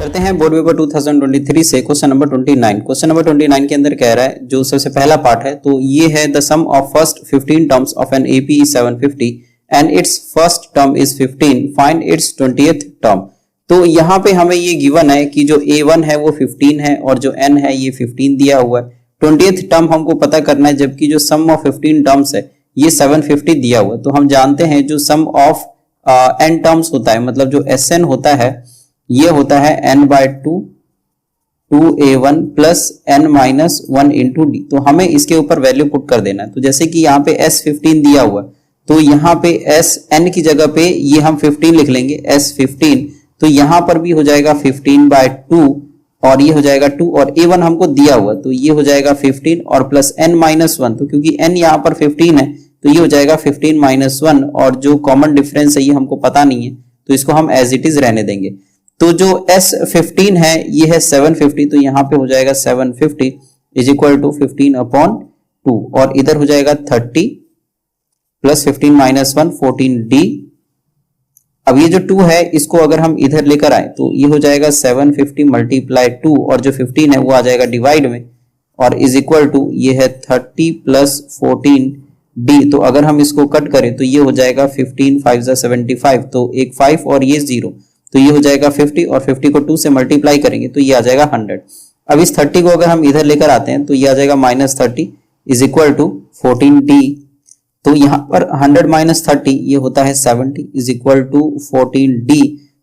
करते हैं board paper 2023 से क्वेश्चन नंबर 29। क्वेश्चन नंबर 29 के अंदर कह रहा है, जो सबसे पहला पार्ट है, तो ये है the sum of first 15 terms of an AP is 750 and its first term is 15, find its 20th term. तो यहाँ पे हमें ये गिवन है कि जो a1 है वो 15 है और जो n है ये 15 दिया हुआ है। 20th टर्म हमको पता करना है, जबकि जो सम ऑफ 15 टर्म्स है ये 750 दिया हुआ है। तो हम जानते हैं जो सम ऑफ n टर्म्स होता है, मतलब जो Sn होता है ये होता है n/2 2a1 plus n-1 into D. तो हमें इसके ऊपर वैल्यू पुट कर देना है। तो जैसे कि यहाँ पे S15 दिया हुआ है, तो यहाँ पे Sn की जगह पे ये हम 15 लिख लेंगे S15। तो यहाँ पर भी हो जाएगा 15/2 और ये हो जाएगा 2 और a1 हमको दिया हुआ, तो ये हो जाएगा 15 और प्लस n-1। तो क्योंकि n यहाँ पर 15 है तो ये हो जाएगा 15-1 और जो कॉमन डिफरेंस है ये हमको पता नहीं है, तो इसको हम एज इट इज रहने देंगे। तो जो S15 है ये है 750, तो यहाँ पे हो जाएगा 750 इज इक्वल टू 15/2 और इधर हो जाएगा 30 प्लस 15-1 14d। अब ये जो 2 है इसको अगर हम इधर लेकर आए तो ये हो जाएगा 750 मल्टीप्लाई 2 और जो 15 है वो आ जाएगा डिवाइड में और इज इक्वल टू ये है 30 प्लस 14d। तो अगर हम इसको कट करें तो ये हो जाएगा 15 5 75, तो एक 5 और ये 0, तो ये हो जाएगा 50 और 50 को 2 से मल्टीप्लाई करेंगे तो ये आ जाएगा 100। अब इस 30 को अगर हम इधर लेकर आते हैं तो ये आ जाएगा -30 इज इक्वल टू 14d। तो यहाँ पर 100 - 30 ये होता है 70 इज इक्वल टू 14d।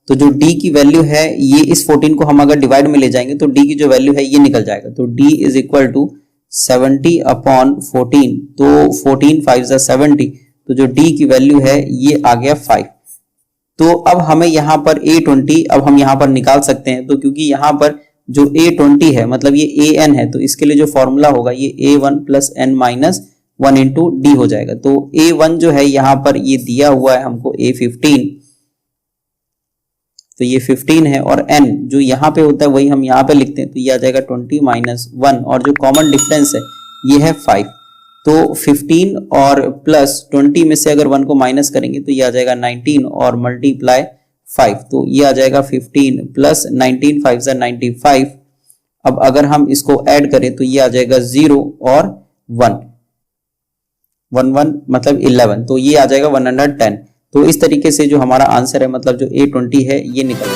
तो जो d की वैल्यू है ये इस 14 को हम अगर डिवाइड में ले जाएंगे तो d की जो वैल्यू है ये निकल जाएगा। तो d इज इक्वल टू 70/14। तो 14 5 70, तो जो d की वैल्यू है ये आ गया 5। तो अब हमें यहाँ पर A20 अब हम यहाँ पर निकाल सकते हैं। तो क्योंकि यहाँ पर जो A20 है मतलब ये AN है, तो इसके लिए जो फॉर्मूला होगा ये A1 plus n-1 into D हो जाएगा। तो A1 जो है यहाँ पर ये दिया हुआ है हमको A15, तो ये 15 है और n जो यहाँ पे होता है वही हम यहाँ पे लिखते हैं, तो ये आ जाएगा 20-1 और जो कॉमन डिफरेंस है ये है 5। तो 15 और प्लस 20 में से अगर 1 को माइनस करेंगे तो ये आ जाएगा 19 और मल्टीप्लाई 5, तो ये आ जाएगा 15 प्लस 19 5 95। अब अगर हम इसको ऐड करें तो ये आ जाएगा 0 और 1 मतलब 11, तो ये आ जाएगा 110। तो इस तरीके से जो हमारा आंसर है मतलब जो A20 है ये निकल